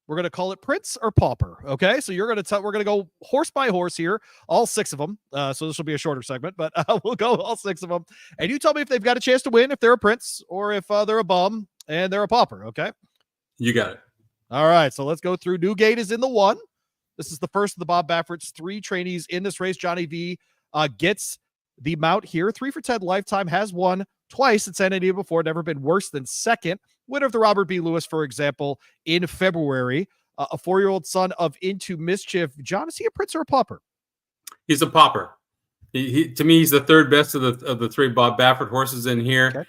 we're going to call it Prince or Pauper. Okay. So we're going to go horse by horse here, all 6 of them. So this will be a shorter segment, but we'll go all 6 of them. And you tell me if they've got a chance to win, if they're a prince or if they're a bum and they're a pauper. Okay. You got it. All right. So let's go through. Newgate is in the 1. This is the first of the Bob Baffert's 3 trainees in this race. Johnny V gets the mount here. 3 for 10 lifetime, has won twice at Santa Anita before, never been worse than second. Winner of the Robert B. Lewis, for example, in February. A 4-year-old son of Into Mischief. John, is he a prince or a pauper? He's a pauper. To me, he's the 3rd best of the 3 Bob Baffert horses in here.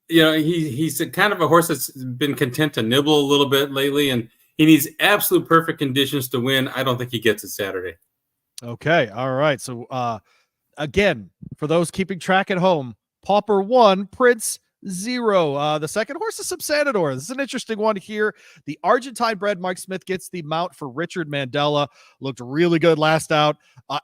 Okay. He's a kind of a horse that's been content to nibble a little bit lately, and he needs absolute perfect conditions to win. I don't think he gets it Saturday. Okay. All right. So again, for those keeping track at home, Pauper 1, Prince 0. The second horse is Subsanador. This is an interesting one here. The Argentine-bred Mike Smith gets the mount for Richard Mandela. Looked really good last out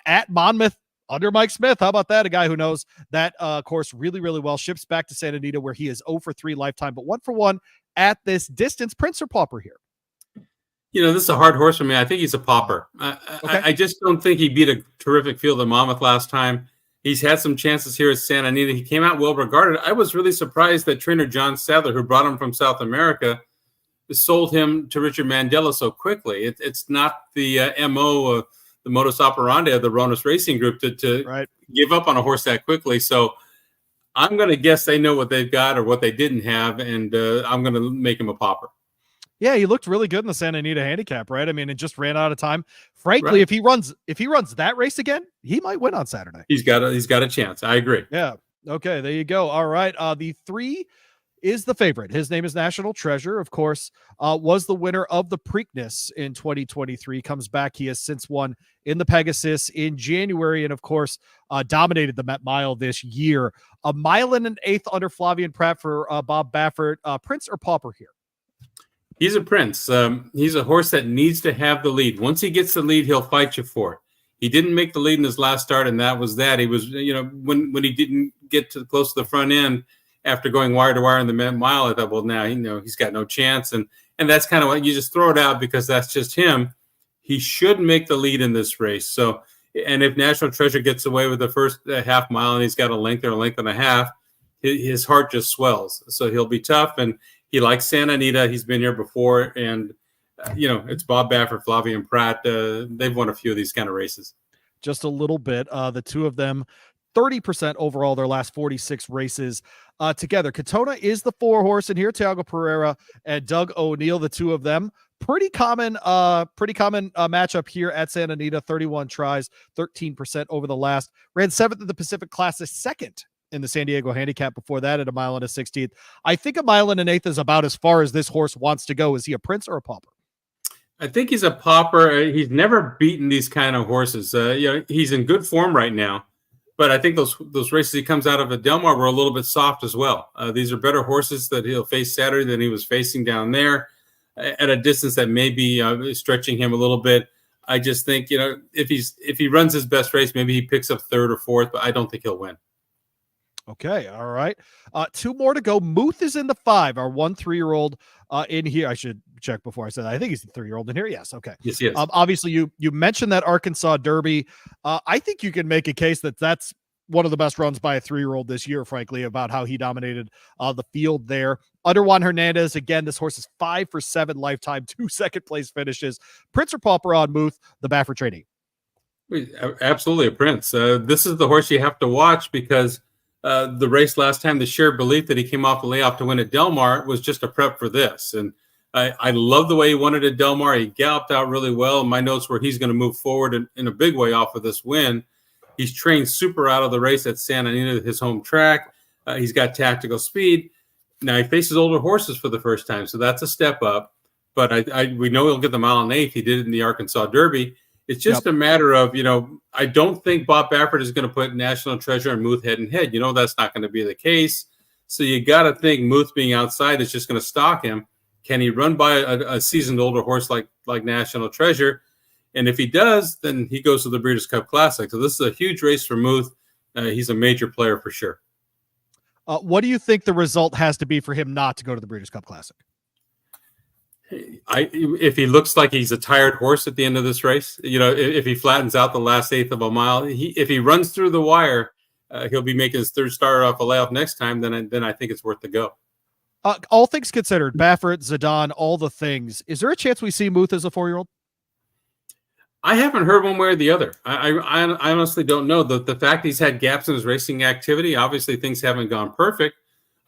at Monmouth under Mike Smith. How about that? A guy who knows that course really, really well. Ships back to Santa Anita where he is 0 for 3 lifetime, but 1 for 1 at this distance. Prince or Pauper here? This is a hard horse for me. I think he's a pauper. Okay. I just don't think he beat a terrific field at Monmouth last time. He's had some chances here at Santa Anita. He came out well regarded. I was really surprised that trainer John Sadler, who brought him from South America, sold him to Richard Mandela so quickly. It's not the MO of the modus operandi of the Ronas Racing Group to give up on a horse that quickly. So I'm going to guess they know what they've got or what they didn't have, and I'm going to make him a pauper. Yeah, he looked really good in the Santa Anita handicap, right? I mean, it just ran out of time. Frankly, if he runs that race again, he might win on Saturday. He's got a chance. I agree. Yeah. Okay, there you go. All right. The 3 is the favorite. His name is National Treasure, of course, was the winner of the Preakness in 2023. Comes back. He has since won in the Pegasus in January and, of course, dominated the Met Mile this year. 1 1/8 under Flavian Pratt for Bob Baffert. Prince or Pauper here? He's a prince. He's a horse that needs to have the lead. Once he gets the lead, he'll fight you for it. He didn't make the lead in his last start, and that was that. He was, when he didn't get close to the front end after going wire to wire in the mile, I thought, well, now he's got no chance, and that's kind of what you just throw it out because that's just him. He should make the lead in this race. So, and if National Treasure gets away with the first half mile and he's got a length or a length and a half, his heart just swells. So he'll be tough, and he likes Santa Anita. He's been here before, and it's Bob Baffert, Flavian Pratt. They've won a few of these kind of races. Just a little bit. The 2 of them, 30% overall their last 46 races together. Katona is the 4 horse in here. Thiago Pereira and Doug O'Neill, the 2 of them. Pretty common matchup here at Santa Anita. 31 tries, 13% over the last. Ran 7th in the Pacific Classic, 2nd in the San Diego Handicap before that at a mile and a 16th. I think a mile and an eighth is about as far as this horse wants to go. Is he a prince or a pauper? I think he's a pauper. He's never beaten these kind of horses. He's in good form right now, but I think those races he comes out of at Del Mar were a little bit soft as well. These are better horses that he'll face Saturday than he was facing down there at a distance that may be stretching him a little bit. I just think, if he runs his best race, maybe he picks up 3rd or 4th, but I don't think he'll win. Okay. All right. 2 more to go. Muth is in the 5, our 1 3-year-old in here. I should check before I said that. I think he's the 3-year-old in here. Yes. Okay. Yes, yes. Obviously you mentioned that Arkansas Derby. I think you can make a case that that's one of the best runs by a 3-year-old this year, frankly, about how he dominated the field there. Under Juan Hernandez, again, this horse is 5 for 7 lifetime, 2 second-place finishes. Prince or pauper on Muth, the Baffert trainee? Absolutely a prince. This is the horse you have to watch because the race last time, the shared belief that he came off the layoff to win at Del Mar was just a prep for this. And I love the way he won it at Del Mar. He galloped out really well. My notes were he's going to move forward in a big way off of this win. He's trained super out of the race at Santa Anita, his home track. He's got tactical speed. Now he faces older horses for the first time, so that's a step up. But we know he'll get the mile and eighth. He did it in the Arkansas Derby. It's just a matter of, I don't think Bob Baffert is going to put National Treasure and Muth head and head. That's not going to be the case. So you got to think Muth being outside is just going to stalk him. Can he run by a seasoned older horse like National Treasure? And if he does, then he goes to the Breeders' Cup Classic. So this is a huge race for Muth. He's a major player for sure. What do you think the result has to be for him not to go to the Breeders' Cup Classic? If he looks like he's a tired horse at the end of this race, if he flattens out the last 1/8 of a mile, if he runs through the wire, he'll be making his 3rd starter off a layoff next time. Then I think it's worth the go. All things considered, Baffert, Zidane, all the things. Is there a chance we see Muth as a 4-year-old? I haven't heard one way or the other. I honestly don't know. The fact he's had gaps in his racing activity, obviously things haven't gone perfect.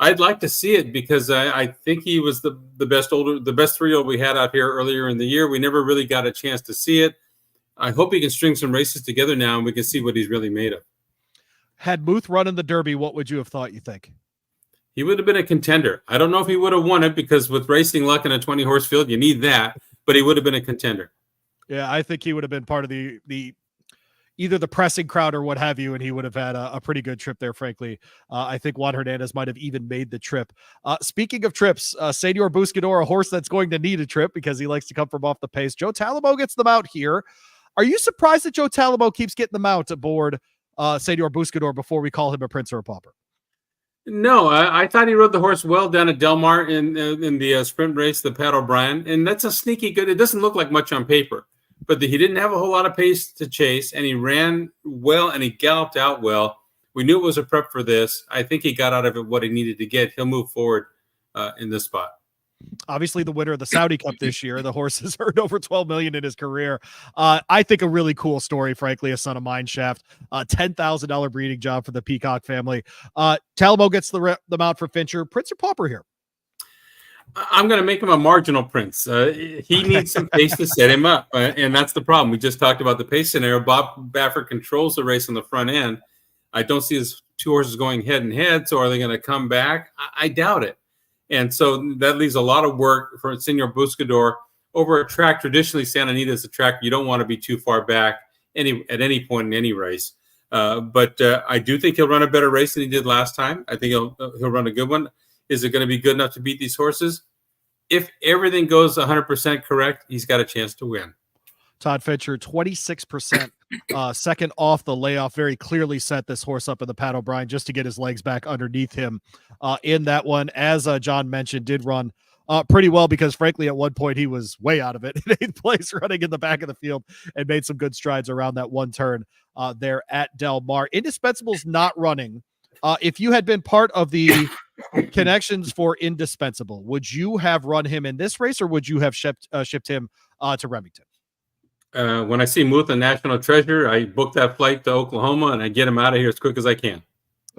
I'd like to see it because I think he was the best 3-year-old we had out here earlier in the year. We never really got a chance to see it. I hope he can string some races together now and we can see what he's really made of. Had Muth run in the Derby, what would you have thought, you think? He would have been a contender. I don't know if he would have won it because with racing luck in a 20-horse field, you need that, but he would have been a contender. Yeah, I think he would have been part of the either the pressing crowd or what have you, and he would have had a pretty good trip there, frankly. I think Juan Hernandez might have even made the trip. Speaking of trips, Senor Buscador, a horse that's going to need a trip because he likes to come from off the pace. Joe Talamo gets them out here. Are you surprised that Joe Talamo keeps getting them out aboard Senor Buscador before we call him a prince or a pauper? No, I thought he rode the horse well down at Del Mar in the sprint race, the Pat O'Brien, and that's a sneaky good. It doesn't look like much on paper. But he didn't have a whole lot of pace to chase, and he ran well, and he galloped out well. We knew it was a prep for this. I think he got out of it what he needed to get. He'll move forward in this spot. Obviously, the winner of the Saudi Cup this year, the horse has earned over $12 million in his career. I think a really cool story, frankly, a son of mine shaft, $10,000 breeding job for the Peacock family. Talamo gets the mount for Fincher. Prince or pauper here? I'm going to make him a marginal prince. He needs some pace to set him up, and that's the problem. We just talked about the pace scenario. Bob Baffert controls the race on the front end. I don't see his 2 horses going head and head, so are they going to come back? I doubt it. And so that leaves a lot of work for Senor Buscador over a track. Traditionally, Santa Anita is a track you don't want to be too far back at any point in any race. But I do think he'll run a better race than he did last time. I think he'll run a good one. Is it going to be good enough to beat these horses? If everything goes 100% correct, he's got a chance to win. Todd Fincher, 26%, second off the layoff, very clearly set this horse up in the Pat O'Brien just to get his legs back underneath him in that one. As John mentioned, did run pretty well because, frankly, at one point he was way out of it in 8th place, running in the back of the field and made some good strides around that one turn there at Del Mar. Indispensable's not running. If you had been part of the connections for Indispensable, would you have run him in this race or would you have shipped him to Remington? When I see Muth and National Treasure, I book that flight to Oklahoma and I get him out of here as quick as I can.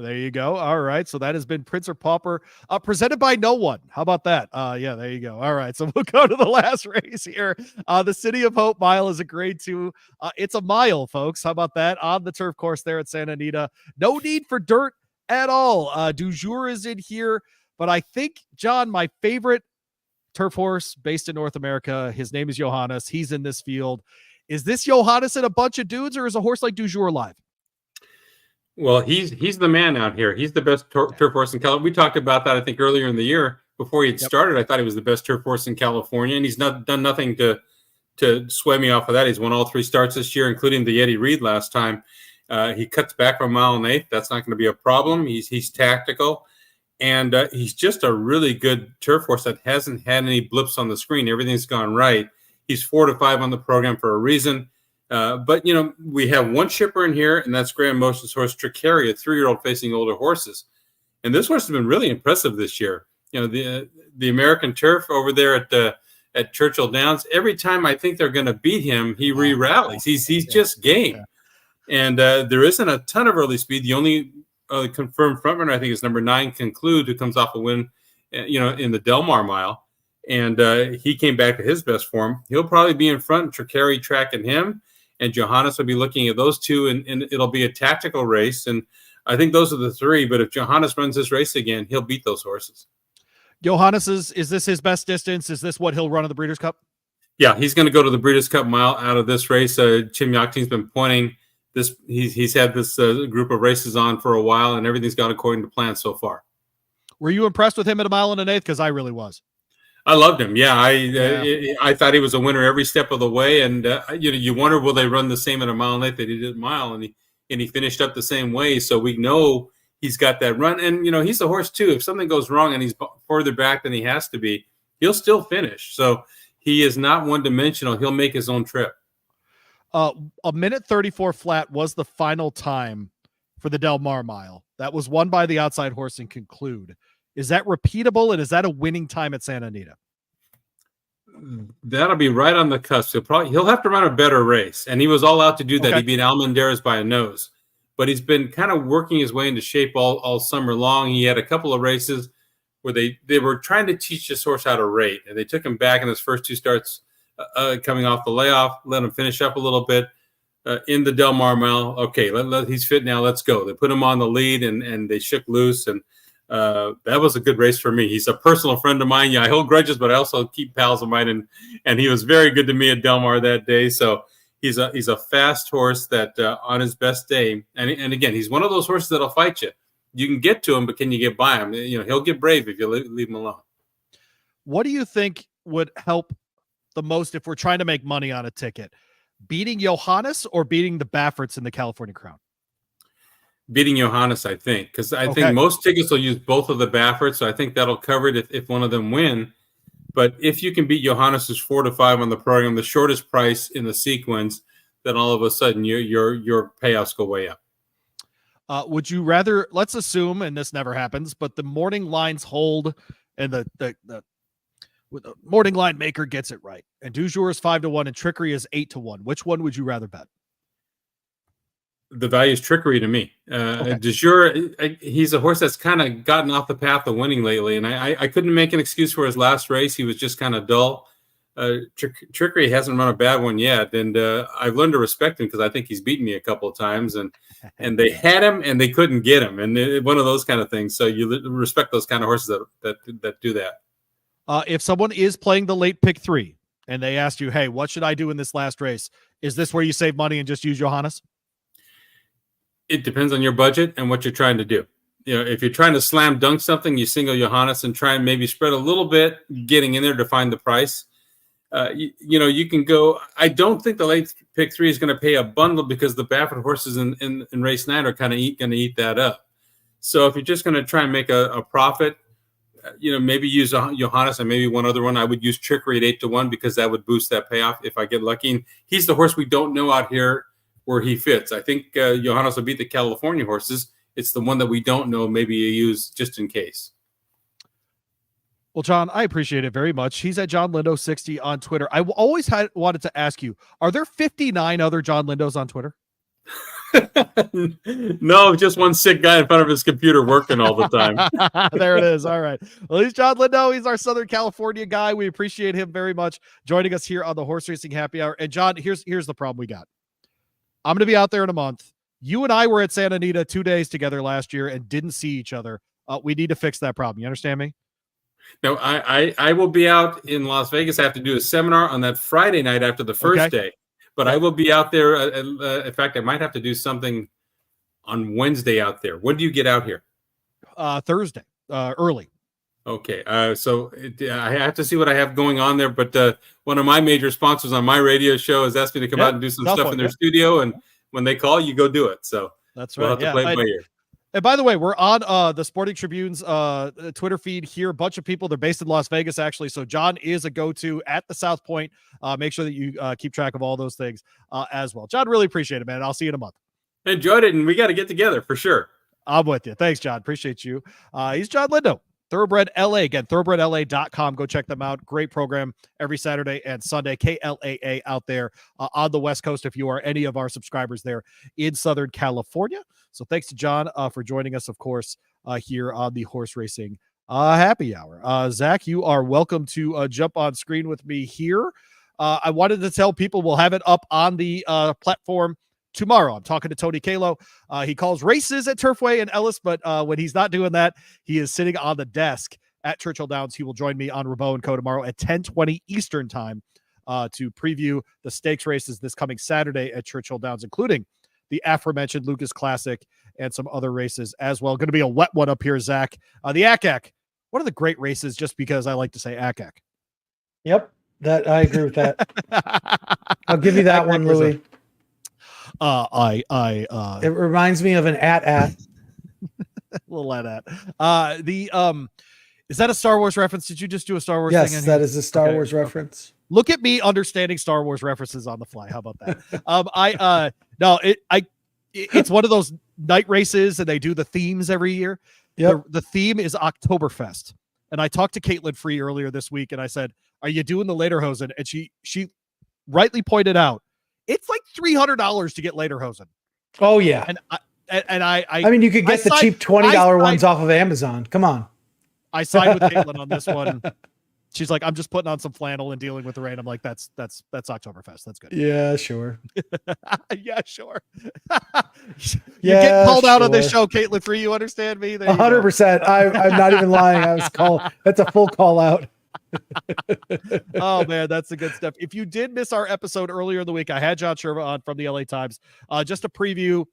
There you go. All right. So that has been Prince or Pauper, presented by no one. How about that? Yeah, there you go. All right. So we'll go to the last race here. The City of Hope Mile is a grade 2. It's a mile, folks. How about that? On the turf course there at Santa Anita. No need for dirt at all. Du Jour is in here, but I think, John, my favorite turf horse based in North America, his name is Johannes. He's in this field. Is this Johannes and a bunch of dudes, or is a horse like Du Jour live? Well, he's the man out here. He's the best turf horse in California. We talked about that, I think, earlier in the year before he had started. I thought he was the best turf horse in California, and he's not done nothing to sway me off of that. He's won all 3 starts this year, including the Eddie Reed last time. He cuts back from 1 1/8. That's not going to be a problem. He's tactical, and he's just a really good turf horse that hasn't had any blips on the screen. Everything's gone right. He's 4 to 5 on the program for a reason. But, we have one shipper in here, and that's Graham Motion's horse, Tricari, a 3-year-old facing older horses. And this horse has been really impressive this year. The American turf over there at Churchill Downs, every time I think they're going to beat him, he re-rallies. He's just game. Yeah. And there isn't a ton of early speed. The only confirmed frontrunner, I think, is number 9, Conclude, who comes off a win, in the Del Mar Mile. And he came back to his best form. He'll probably be in front, Tricari tracking him. And Johannes will be looking at those two, and it'll be a tactical race. And I think those are the 3. But if Johannes runs this race again, he'll beat those horses. Johannes, is this his best distance? Is this what he'll run at the Breeders' Cup? Yeah, he's going to go to the Breeders' Cup Mile out of this race. Chim Yakting's been pointing this. He's had this group of races on for a while, and everything's gone according to plan so far. Were you impressed with him at 1 1/8? Because I really was. I loved him. Yeah, I thought he was a winner every step of the way. And you wonder, will they run the same at 1 1/8 that he did at mile? And he finished up the same way. So we know he's got that run. And he's a horse too. If something goes wrong and he's further back than he has to be, he'll still finish. So he is not one dimensional. He'll make his own trip. 1:34 flat was the final time for the Del Mar Mile. That was won by the outside horse and Conclude. Is that repeatable, and is that a winning time at Santa Anita? That'll be right on the cusp. He'll have to run a better race, and he was all out to do that. Okay. He beat Almendarez by a nose, but he's been kind of working his way into shape all summer long. He had a couple of races where they were trying to teach this horse how to rate, and they took him back in his first 2 starts coming off the layoff, let him finish up a little bit in the Del Mar Mile. Okay, he's fit now. Let's go. They put him on the lead, and they shook loose, and that was a good race for me. He's a personal friend of mine. Yeah, I hold grudges, but I also keep pals of mine, and he was very good to me at Del Mar that day. So he's a fast horse that on his best day, and again, he's one of those horses that'll fight you. You can get to him, but can you get by him? He'll get brave if you leave him alone. What do you think would help the most if we're trying to make money on a ticket? Beating Johannes or beating the Bafferts in the California Crown? Beating Johannes, I think, because I think most tickets will use both of the Bafferts, so I think that'll cover it if one of them win. But if you can beat Johannes's 4 to 5 on the program, the shortest price in the sequence, then all of a sudden your payouts go way up. Would you rather, let's assume, and this never happens, but the morning lines hold and the morning line maker gets it right, and Du Jour is 5 to 1 and Trickery is 8 to 1. Which one would you rather bet? The value is Trickery to me. Du Jour, he's a horse that's kind of gotten off the path of winning lately, and I couldn't make an excuse for his last race. He was just kind of dull. Trickery hasn't run a bad one yet, and I've learned to respect him because I think he's beaten me a couple of times, and they had him and they couldn't get him, and one of those kind of things. So you respect those kind of horses that do that. If someone is playing the late pick 3 and they asked you, hey, what should I do in this last race? Is this where you save money and just use Johannes? It depends on your budget and what you're trying to do. If you're trying to slam dunk something, you single Johannes and try and maybe spread a little bit, getting in there to find the price. You can go. I don't think the late pick 3 is going to pay a bundle because the Baffert horses in race 9 are kind of going to eat that up. So if you're just going to try and make a profit, maybe use Johannes and maybe one other one. I would use Trickery at 8 to 1 because that would boost that payoff if I get lucky. And he's the horse we don't know out here where he fits. I think Johannes will beat the California horses. It's the one that we don't know. Maybe you use just in case. Well, John, I appreciate it very much. He's at Jon Lindo 60 on Twitter. I always wanted to ask you, are there 59 other Jon Lindos on Twitter? No, just one sick guy in front of his computer working all the time. There it is. All right. Well, he's Jon Lindo. He's our Southern California guy. We appreciate him very much joining us here on the Horse Racing Happy Hour. And John, here's the problem we got. I'm going to be out there in a month. You and I were at Santa Anita 2 days together last year and didn't see each other. We need to fix that problem. You understand me? No, I will be out in Las Vegas. I have to do a seminar on that Friday night after the first day. But I will be out there. In fact, I might have to do something on Wednesday out there. When do you get out here? Thursday, early. Okay. So I have to see what I have going on there. But one of my major sponsors on my radio show has asked me to come out and do some stuff in their studio. And when they call, you go do it. So that's we'll right. have to play it by ear. And by the way, we're on the Sporting Tribune's Twitter feed here. A bunch of people. They're based in Las Vegas, actually. So John is a go-to at the South Point. Make sure that you keep track of all those things as well. John, really appreciate it, man. I'll see you in a month. Enjoyed it, and we got to get together for sure. I'm with you. Thanks, John. Appreciate you. He's Jon Lindo, Thoroughbred LA. Again, thoroughbredla.com. Go check them out. Great program every Saturday and Sunday. KLAA out there on the West Coast if you are any of our subscribers there in Southern California. So thanks to John for joining us, of course, here on the Horse Racing Happy Hour. Zach, you are welcome to jump on screen with me here. I wanted to tell people we'll have it up on the platform tomorrow. I'm talking to Tony Kalo. He calls races at Turfway and Ellis, but when he's not doing that, he is sitting on the desk at Churchill Downs. He will join me on Rabeau & Co. tomorrow at 10:20 Eastern time to preview the stakes races this coming Saturday at Churchill Downs, including the aforementioned Lucas Classic and some other races as well. Going to be a wet one up here, Zach. The ACAC, one of the great races, just because I like to say ACAC. Yep, that I agree with that. I'll give you that one, Louis. It reminds me of an at. A little at. Is that a Star Wars reference? Did you just do a Star Wars thing? Yes, that is a Star Wars reference. Look at me understanding Star Wars references on the fly. How about that? It's one of those night races and they do the themes every year. Yep. The theme is Oktoberfest. And I talked to Caitlin Free earlier this week and I said, are you doing the Lederhosen? And she rightly pointed out, it's like $300 to get Lederhosen. Oh yeah. I mean, you could get the cheap $20 ones off of Amazon. Come on. I signed with Caitlin on this one. She's like, I'm just putting on some flannel and dealing with the rain. I'm like, that's Oktoberfest. That's good. Yeah, sure. Yeah, sure. You get called out on this show, Caitlin Free. You understand me? 100%. I'm not even lying. That's a full call out. Oh man, that's the good stuff. If you did miss our episode earlier in the week, I had John Sherva on from the LA Times, just to preview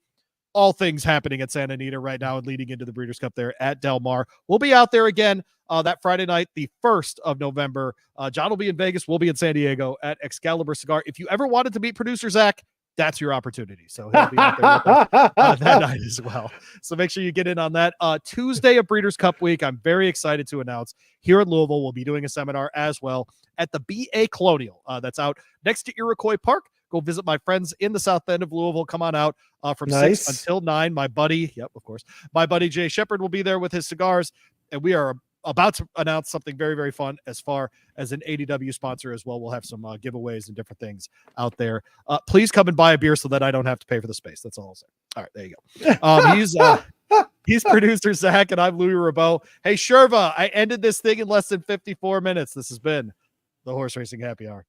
all things happening at Santa Anita right now and leading into the Breeders' Cup there at Del Mar. We'll be out there again that Friday night, the 1st of November. John will be in Vegas. We'll be in San Diego at Excalibur Cigar. If you ever wanted to meet producer Zach, that's your opportunity. So he'll be out there with us, that night as well. So make sure you get in on that. Tuesday of Breeders' Cup week, I'm very excited to announce here in Louisville, we'll be doing a seminar as well at the BA Colonial. That's out next to Iroquois Park. Go visit my friends in the south end of Louisville. Come on out from 6 until 9. My buddy, my buddy Jay Shepard will be there with his cigars. And we are about to announce something very, very fun as far as an ADW sponsor as well. We'll have some giveaways and different things out there. Please come and buy a beer so that I don't have to pay for the space. That's all I'll say. All right, there you go. He's producer Zach, and I'm Louis Rabeau. Hey, Sherva, I ended this thing in less than 54 minutes. This has been the Horse Racing Happy Hour.